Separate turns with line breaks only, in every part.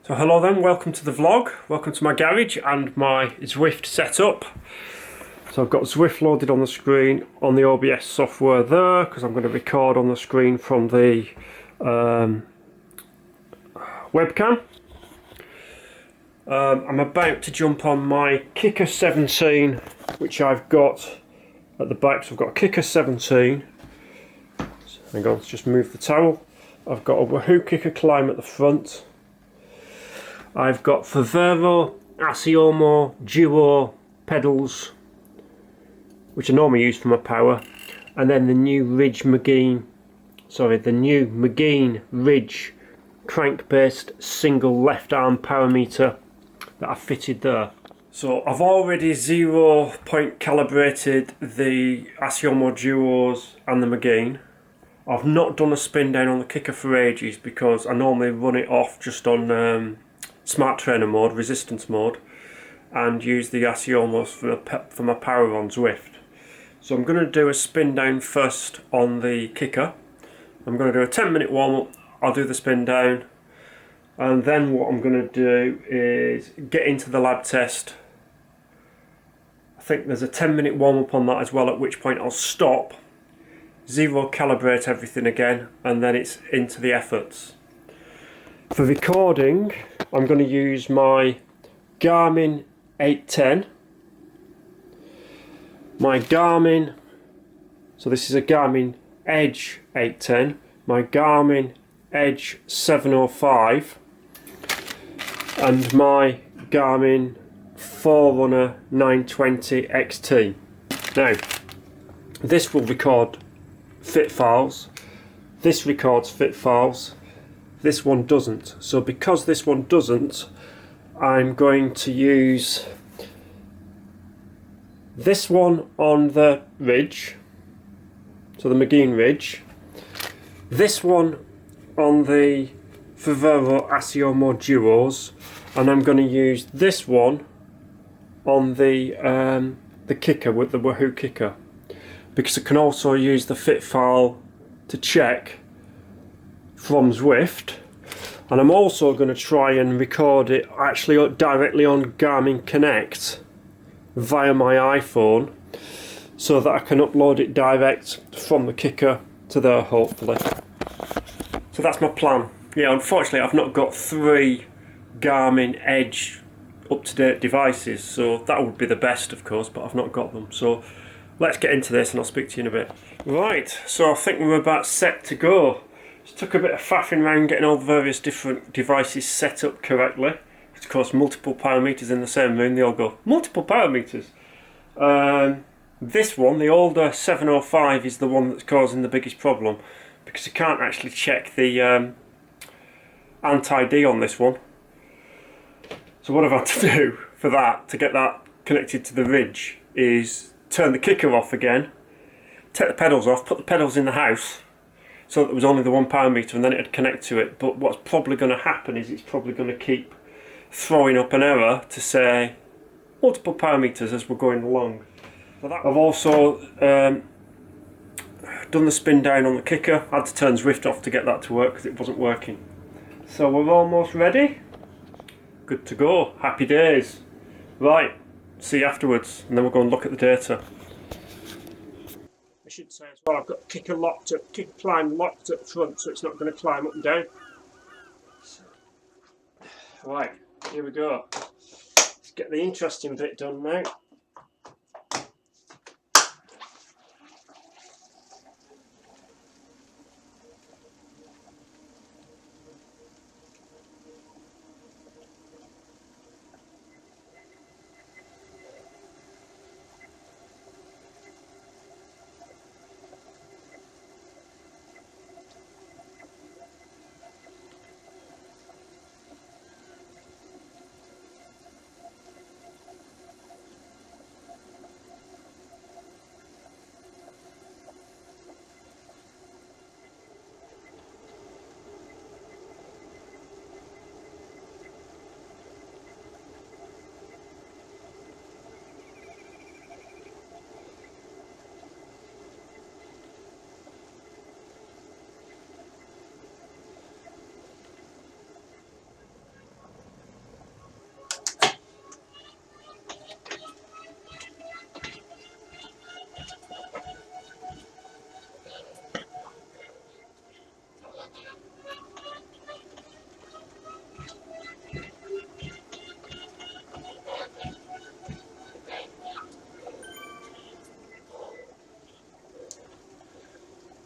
So hello then, welcome to the vlog, welcome to my garage and my Zwift setup. So I've got Zwift loaded on the screen on the OBS software there because I'm going to record on the screen from the webcam. I'm about to jump on my Kicker 17 which I've got at the back. So I've got a Kicker 17, so hang on, let's just move the towel. I've got a Wahoo Kicker Climb at the front. I've got Favero Asiomo Duo pedals, which I normally use for my power, and then the new Magene Ridge crank-based single left arm power meter that I fitted there. So I've already 0-point calibrated the Asiomo Duos and the Magene. I've not done a spin down on the Kicker for ages because I normally run it off just on Smart Trainer mode, resistance mode, and use the Asiomos for my power on Zwift. So I'm going to do a spin down first on the Kicker. I'm going to do a 10-minute warm up, I'll do the spin down, and then what I'm going to do is get into the lab test. I think there's a 10-minute warm up on that as well, at which point I'll stop, zero calibrate everything again, and then it's into the efforts. For recording, I'm going to use my Garmin 810, my Garmin, so this is a Garmin Edge 810, my Garmin Edge 705, and my Garmin Forerunner 920 XT. Now, this will record fit files, this records fit files, this one doesn't. So because this one doesn't, I'm going to use this one on the Ridge, so the Magene Ridge, this one on the Favero Asiomo Duos, and I'm going to use this one on the Kicker with the Wahoo Kicker, because I can also use the fit file to check from Zwift, and I'm also going to try and record it actually directly on Garmin Connect via my iPhone, so that I can upload it direct from the Kicker to there hopefully. So that's my plan. Yeah, unfortunately I've not got 3 Garmin Edge up-to-date devices, so that would be the best of course, but I've not got them. So let's get into this and I'll speak to you in a bit. Right, so I think we're about set to go. It took a bit of faffing around getting all the various different devices set up correctly. Of course, multiple power meters in the same room, they all go, multiple power meters. This one, the older 705, is the one that's causing the biggest problem, because you can't actually check the anti-D on this one. So what I've had to do for that, to get that connected to the Ridge, is turn the Kicker off again, take the pedals off, put the pedals in the house, so that there was only the 1 power meter, and then it'd connect to it. But what's probably going to happen is it's probably going to keep throwing up an error to say multiple power meters as we're going along. So that I've also done the spin down on the Kicker. I had to turn Zwift off to get that to work because it wasn't working. So we're almost ready. Good to go. Happy days. Right, see you afterwards, and then we'll go and look at the data. I should say as well, I've got Kicker Climb locked at the front, so it's not going to climb up and down. Right, here we go. Let's get the interesting bit done now.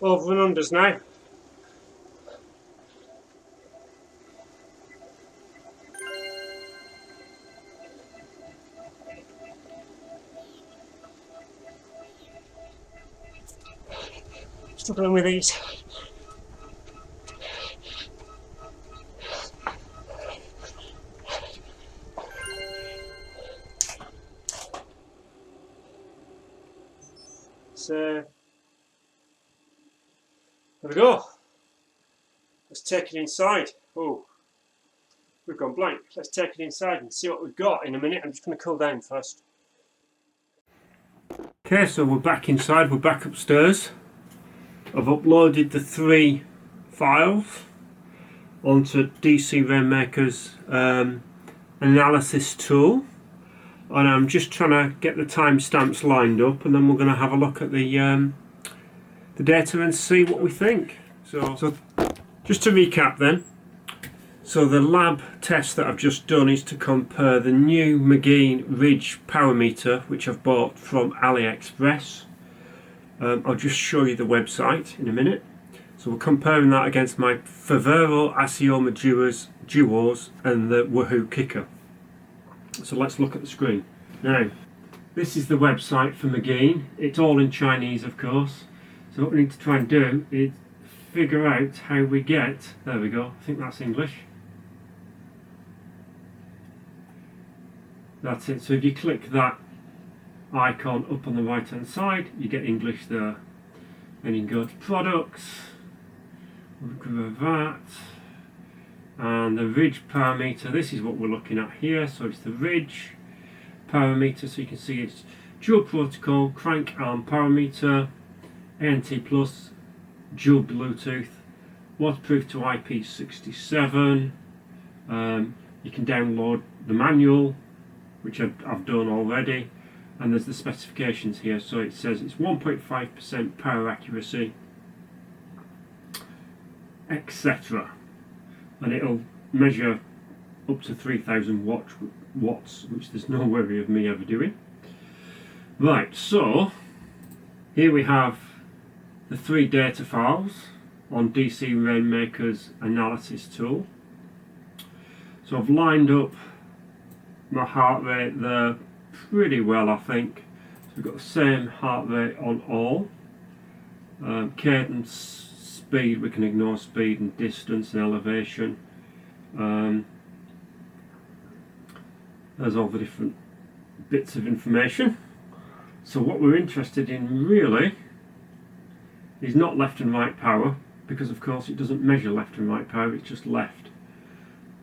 over and unders now. Struggling with these. So there we go. Let's take it inside. Oh, we've gone blank. Let's take it inside and see what we've got in a minute. I'm just going to cool down first. Okay, so we're back inside. We're back upstairs. I've uploaded the 3 files onto DC Rainmaker's analysis tool, and I'm just trying to get the timestamps lined up, and then we're going to have a look at the data and see what we think. So just to recap then, so the lab test that I've just done is to compare the new Magene Ridge power meter, which I've bought from AliExpress. I'll just show you the website in a minute. So we're comparing that against my Favero Llama Duos and the Wahoo Kicker. So let's look at the screen. Now, this is the website for Magene. It's all in Chinese, of course. So what we need to try and do is figure out how we get, there we go, I think that's English. That's it. So if you click that icon up on the right hand side, you get English there. And you can go to products, look at that, and the Ridge parameter. This is what we're looking at here. So it's the Ridge parameter. So you can see it's dual protocol, crank arm parameter, ANT plus, dual Bluetooth, waterproof to IP67. You can download the manual, which I've done already, and there's the specifications here. So it says it's 1.5% power accuracy, etc. And it'll measure up to 3000 watts, which there's no worry of me ever doing. Right, so here we have the 3 data files on DC Rainmaker's analysis tool. So I've lined up my heart rate there pretty well, I think. So we've got the same heart rate on all. Cadence, speed, we can ignore speed, and distance and elevation. There's all the different bits of information. So what we're interested in really is not left and right power, because of course it doesn't measure left and right power, it's just left.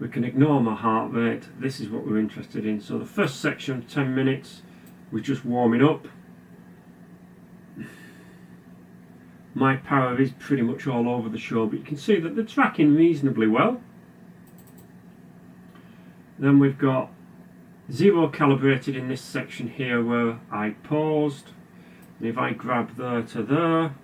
We can ignore my heart rate. This is what we're interested in. So the first section, 10 minutes, was just warming up. My power is pretty much all over the show, but you can see that they're tracking reasonably well. Then we've got 0 calibrated in this section here where I paused. And if I grab there to there,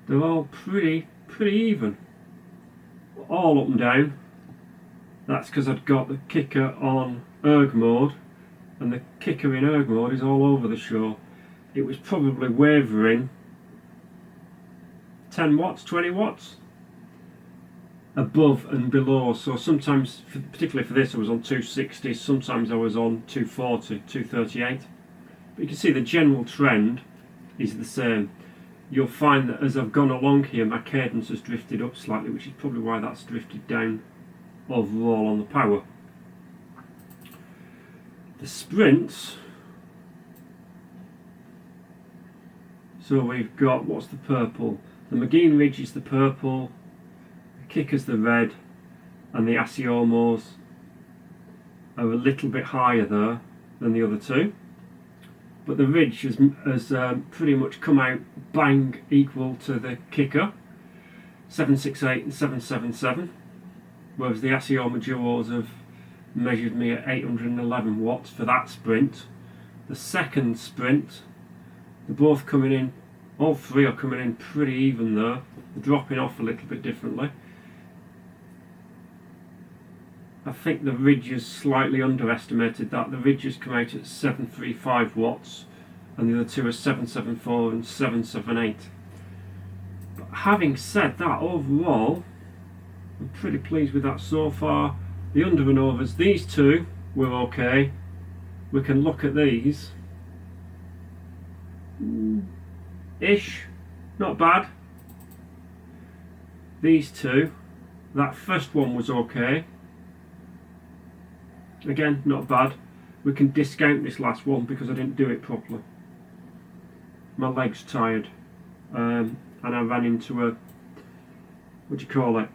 they're all pretty even. All up and down. That's because I'd got the kicker on erg mode, and the kicker in erg mode is all over the show. It was probably wavering 10 watts, 20 watts above and below. So sometimes, particularly for this, I was on 260, sometimes I was on 240, 238. But you can see the general trend is the same. You'll find that as I've gone along here, my cadence has drifted up slightly, which is probably why that's drifted down overall on the power. The sprints, so we've got, what's the purple? The Magene Ridge is the purple, the Kicker's the red, and the Asiomos are a little bit higher there than the other two. But the Ridge has pretty much come out bang equal to the Kicker, 768 and 777, whereas the Llama Duos have measured me at 811 watts for that sprint. The second sprint, they're both coming in, all 3 are coming in pretty even there. They're dropping off a little bit differently. I think the Ridge has slightly underestimated that. The Ridge has come out at 735 watts, and the other two are 774 and 778. But having said that, overall I'm pretty pleased with that so far. The under and overs, these two were okay. We can look at these. Ish, not bad. These two, that first one was okay. Again, not bad. We can discount this last one because I didn't do it properly. My leg's tired, and I ran into a, what do you call it?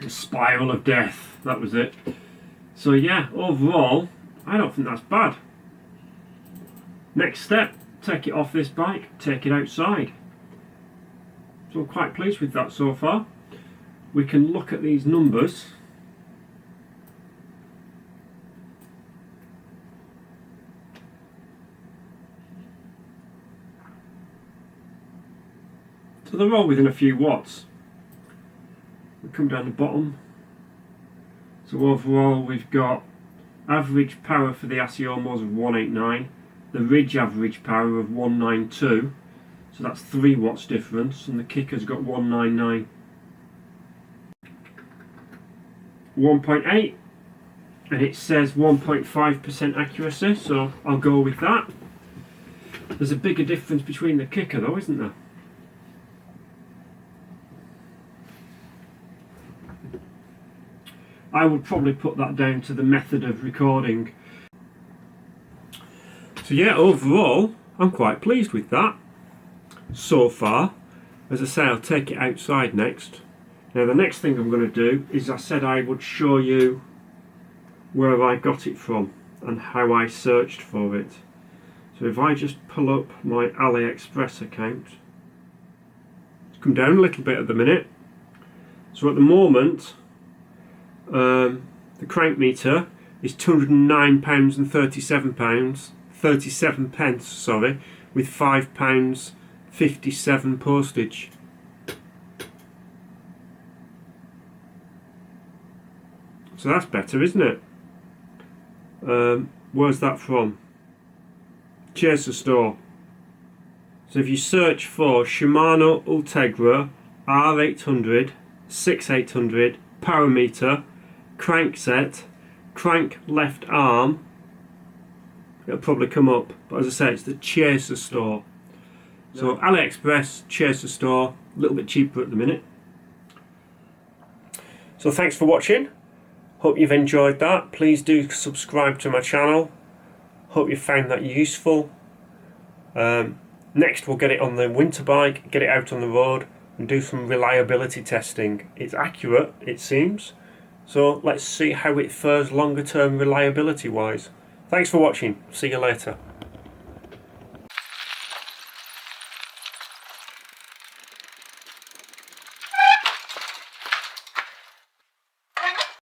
A spiral of death. That was it. So yeah, overall, I don't think that's bad. Next step, take it off this bike, take it outside. So I'm quite pleased with that so far. We can look at these numbers. So they're all within a few watts. We come down the bottom. So overall we've got average power for the Asiomos of 189, the Ridge average power of 192, so that's 3 watts difference, and the Kicker's got 199. 1.8, and it says 1.5% accuracy, so I'll go with that. There's a bigger difference between the Kicker though, isn't there? I would probably put that down to the method of recording. So yeah, overall, I'm quite pleased with that so far. As I say, I'll take it outside next. Now the next thing I'm going to do is, I said I would show you where I got it from and how I searched for it. So if I just pull up my AliExpress account, it's come down a little bit at the minute. So at the moment, the crank meter is £209 and 37 pence, sorry, with £5.57 postage. So that's better, isn't it? Where's that from? Chaser Store. So if you search for Shimano Ultegra R800 6800 power meter, crank set, crank left arm, it'll probably come up. But as I say, it's the Chaser Store. So AliExpress, Chaser Store, a little bit cheaper at the minute. So thanks for watching. Hope you've enjoyed that. Please do subscribe to my channel. Hope you found that useful. Next we'll get it on the winter bike, get it out on the road and do some reliability testing. It's accurate, it seems. So let's see how it fares longer term reliability wise. Thanks for watching. See you later.